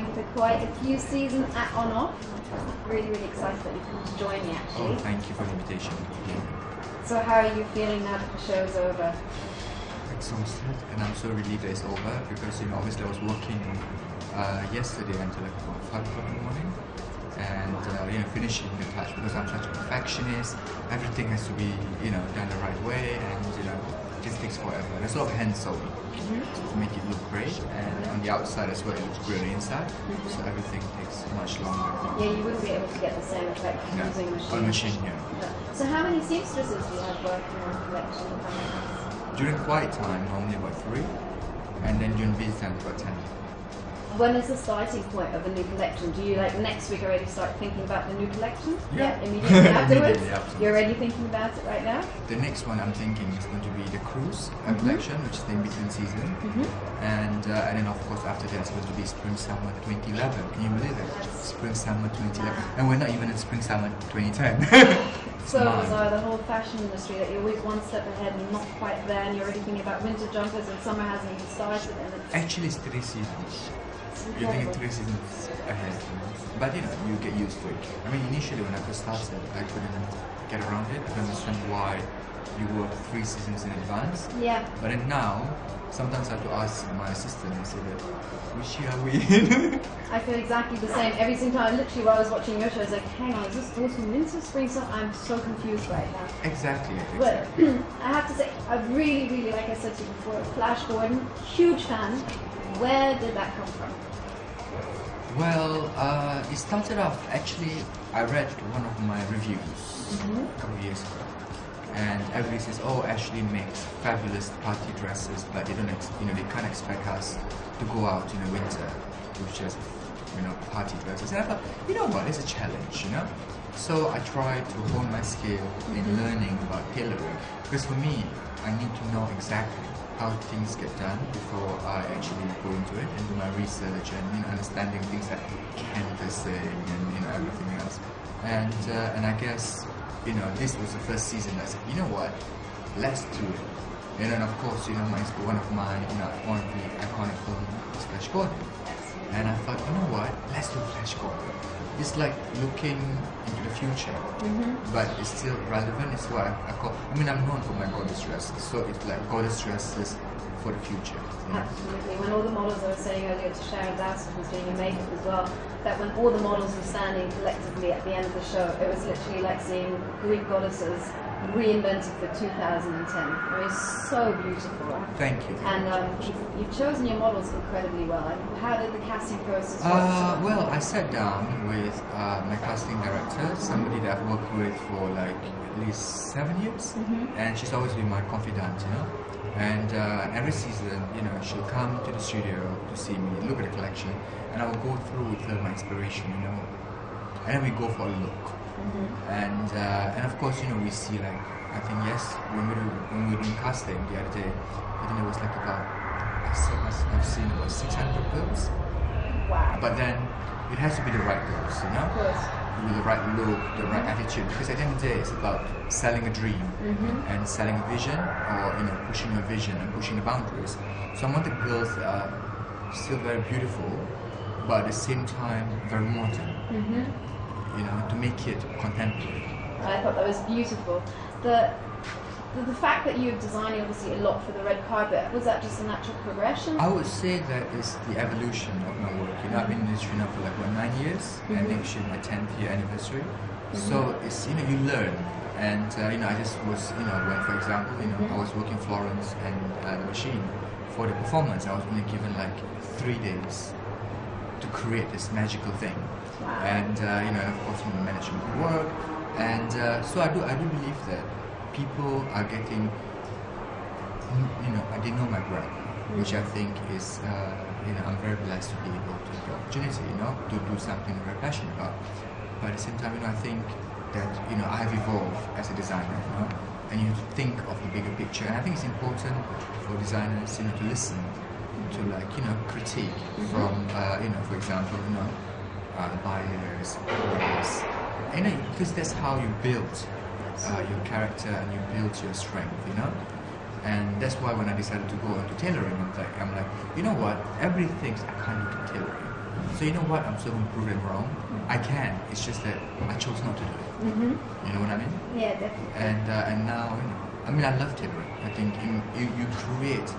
going for quite a few seasons at on off. Really, really excited that you can join me actually. Oh, thank you for the invitation. Yeah. So how are you feeling now that the show's over? Exhausted, and I'm so relieved that it's over because obviously I was working yesterday until like about 5 o'clock in the morning, and finishing the touch because I'm such a perfectionist. Everything has to be done the right way, and it just takes forever. There's a lot of hand sewing to make it look great, and on the outside as well it looks great on the inside. So everything takes much longer. Yeah, you wouldn't be able to get the same effect using machine. On machine, yeah. So how many seamstresses do you have working on collection? During quiet time, normally about 3, and then during busy time, about 10. When is the starting point of a new collection? Do you next week already start thinking about the new collection? Yeah. Immediately afterwards? Absolutely. You're already thinking about it right now? The next one I'm thinking is going to be the cruise collection, which is the in-between season. And then of course after that it's going to be Spring-Summer 2011. Can you believe it? Spring-Summer 2011. And we're not even in Spring-Summer 2010. So bizarre, the whole fashion industry, that you're always one step ahead and not quite there, and you're already thinking about winter jumpers and summer hasn't even started. And actually it's 3 seasons. You're thinking 3 seasons ahead, but you get used to it. I mean, initially when I first started, I couldn't get around it. I don't understand why you work 3 seasons in advance. Yeah. But then now, sometimes I have to ask my assistant and say that, which year are we in? I feel exactly the same. Every single time, literally while I was watching your show, I was like, hang on, is this autumn, winter, spring, summer? I'm so confused right now. Exactly. But I have to say, I really, really, like I said to you before, Flash Gordon, huge fan. Where did that come from? Well, it started off, actually, I read one of my reviews a couple of years ago, and everybody says, oh, Ashley makes fabulous party dresses, but they don't, they can't expect us to go out in the winter with just, party dresses. And I thought, you know what, it's a challenge, So I tried to hone my skill in learning about tailoring, because for me, I need to know exactly how things get done before I actually go into it and do my research and understanding things like canvassing and everything else. And I guess this was the first season I said, you know what, let's do it. And then of course one of my one of the iconic films is Flash Gordon. And I thought, you know what, let's do Flash Gordon. It's like looking into the future, but it's still relevant. It's what I call, I'm known for my goddess dresses, so it's like goddess dresses for the future. Absolutely. When all the models, I was saying earlier to Sharon Dawson, who's doing your makeup as well, that when all the models were standing collectively at the end of the show, it was literally like seeing Greek goddesses reinvented for 2010. It was so beautiful. Thank you. And you've chosen your models incredibly well. And how did the casting process work? Well, I sat down with my casting director, somebody that I've worked with for like at least 7 years, and she's always been my confidant, And every season, she'll come to the studio to see me, look at the collection, and I will go through with her my inspiration, and then we go for a look. And of course, we see like, I think when we were doing casting the other day, I think it was like I've seen about 600 girls. Wow. But then it has to be the right girls, Of course. With the right look, the right attitude, because at the end of the day it's about selling a dream and selling a vision, or pushing a vision and pushing the boundaries. So I want the girls that are still very beautiful, but at the same time very modern. To make it contemporary. I thought that was beautiful. The fact that you're designing obviously a lot for the red carpet, was that just a natural progression? I would say that it's the evolution of my work. I've been in the industry now for like 9 years, and next year my 10th year anniversary. So it's you learn, and I just was when, for example, I was working Florence and the machine for the performance. I was only given like 3 days to create this magical thing. Wow. And of course management work, and so I do believe that people are getting, they know my brand, which I think is, I'm very blessed to be able to have the opportunity, to do something I'm very passionate about. But at the same time, I think that, I have evolved as a designer, and you have to think of the bigger picture. And I think it's important for designers, to listen to critique from, for example, buyers, because that's how you build your character and you build your strength, And that's why when I decided to go into tailoring, I'm like, you know what? Everything I can't do in tailoring. So you know what? I'm so going to prove them wrong. I can. It's just that I chose not to do it. You know what I mean? Yeah, definitely. And now, you know, I mean, I love tailoring. I think you create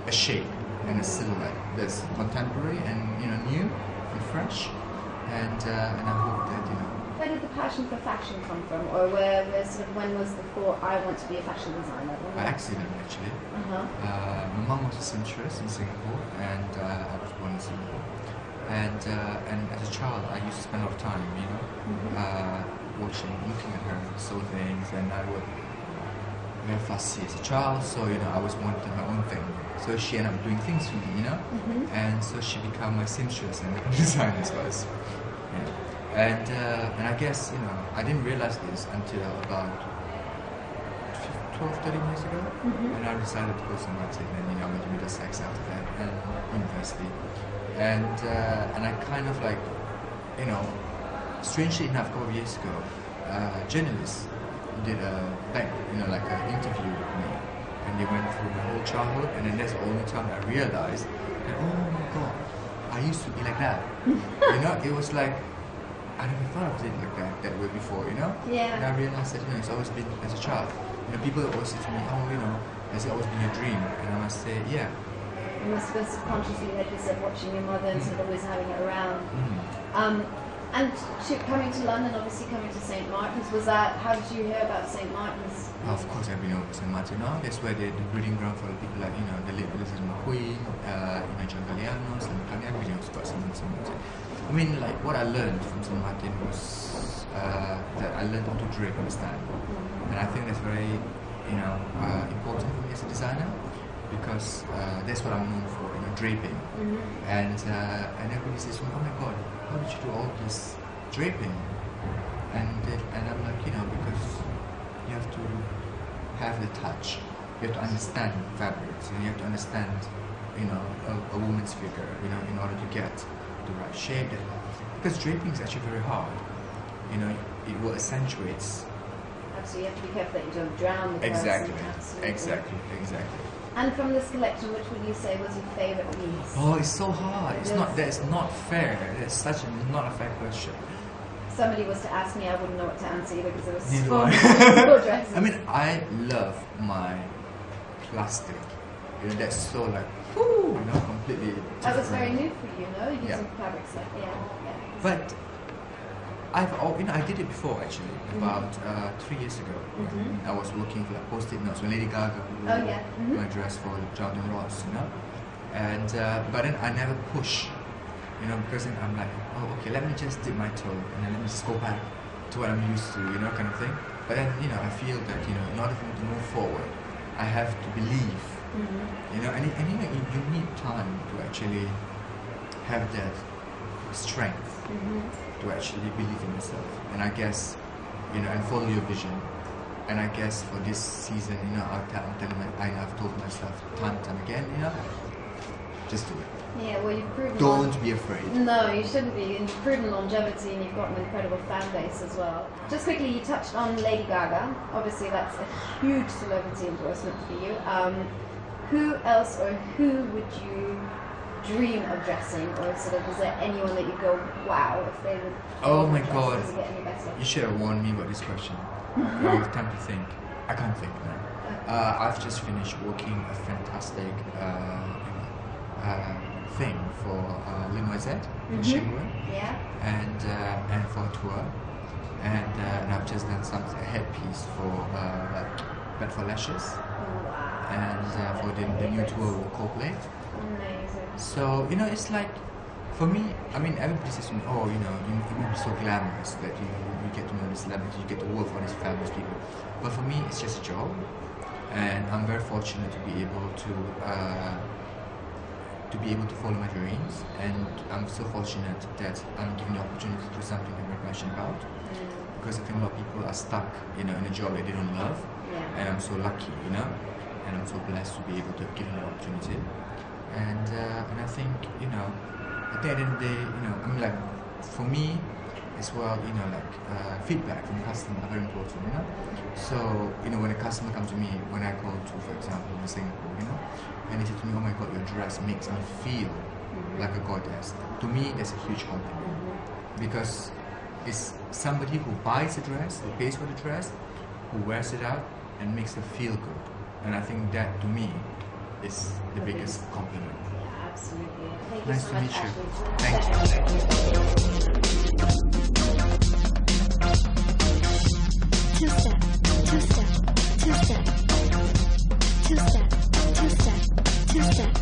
a shape and a silhouette that's contemporary and, you know, new and fresh. And I hope that, you know. Where did the passion for fashion come from, or where sort of when was the thought I want to be a fashion designer? By accident, actually. My mum was a seamstress in Singapore, and I was born in Singapore. And as a child, I used to spend a lot of time, you know, watching, looking at her sew things, and I would very fussy as a child, so you know I was wanting my own thing. So she ended up doing things for me, you know, and so she became my seamstress and designer as well. Yeah. And I guess, you know, I didn't realize this until about 12, 13 years ago, and I decided to go to Martin, and you know I went to Middlesex after that, and university, and I kind of like, you know, strangely enough, a couple of years ago, journalists did a you know, like an interview with me, and they went through my whole childhood, and then that's the only time I realized that, oh my god, I used to be like that. You know, it was like I never thought of it like that way before, you know? Yeah. And I realized that, you know, it's always been as a child. You know, people always say to me, oh, you know, has it always been your dream? And I must say, yeah. You must have been subconsciously, like you said, watching your mother and sort of always having it around. And coming to London, obviously coming to St. Martin's, was that, how did you hear about St. Martin's? Of course, I've been over St. Martin now. That's where the breeding ground for the people like, you know, the late Elizabeth McQueen, you know, John Galliano, everybody knows about St. Martin. I mean, like, what I learned from St. Martin was that I learned how to drape on the stand. And I think that's very, you know, important for me as a designer, because that's what I'm known for, you know, draping. And everybody says, oh my god, how did you do all this draping? And I'm like, you know, because you have to have the touch, you have to understand fabrics, and you have to understand, you know, a woman's figure, you know, in order to get the right shape. Because draping is actually very hard, you know, it will accentuate. Absolutely, you have to be careful that you don't drown the person. Exactly. And from this collection, which would you say was your favourite piece? Oh, it's so hard. That's not fair. That's such not a fair question. If somebody was to ask me, I wouldn't know what to answer either, because there was Neither so many dresses. I mean, I love my plastic. You know, that's so like, whoo, you know, completely different. That was very new for you, no? Using Yeah. fabrics like, yeah. But you know, I did it before actually, about 3 years ago. I was working for like Post-it notes when Lady Gaga wore my dress for Jonathan Ross, you know. And but then I never push, you know, because then I'm like, oh, okay, let me just dip my toe and then let me just go back to what I'm used to, you know, kind of thing. But then, you know, I feel that, you know, in order for me to move forward, I have to believe, you know, and you know, you need time to actually have that strength to actually believe in yourself. And I guess, you know, and follow your vision. And I guess for this season, you know, I've told myself time and time again, you know, just do it. Yeah, well, you've proven. Don't be afraid. No, you shouldn't be. And you've proven longevity, and you've got an incredible fan base as well. Just quickly, you touched on Lady Gaga. Obviously, that's a huge celebrity endorsement for you. Who else, or who would you dream of dressing, or sort of, is there anyone that you go, wow, if they would? Oh my god! Does it get any better? You should have warned me about this question. I have time to think. I can't think now. I've just finished working a fantastic thing for Le Noisette in Shingwen, and for a tour, and I've just done a headpiece for Bedford Lashes, and for the new tour with Coldplay. Amazing. So, you know, it's like, for me, I mean, everybody says to me, oh, you know, you may be so glamorous that you get to know the celebrities, you get to work for these fabulous people. But for me, it's just a job, and I'm very fortunate to be able to follow my dreams, and I'm so fortunate that I'm given the opportunity to do something I'm very passionate about. Because I think a lot of people are stuck, you know, in a job that they don't love, and I'm so lucky, you know, and I'm so blessed to be able to have given the opportunity. And I think, you know, at the end of the day, you know, I mean, like, for me as well, you know, like, feedback from the customer are very important, you know. So, you know, when a customer comes to me, when I go to, for example, in Singapore, you know, and they say to me, oh my god, your dress makes me feel like a goddess. To me, that's a huge compliment because it's somebody who buys the dress, who pays for the dress, who wears it out and makes her feel good. And I think that, to me, is the biggest compliment. Yeah, absolutely. Thank Nice you so to much, meet you. Ashley. Two-step, two-step, two-step, two-step, two-step, two-step.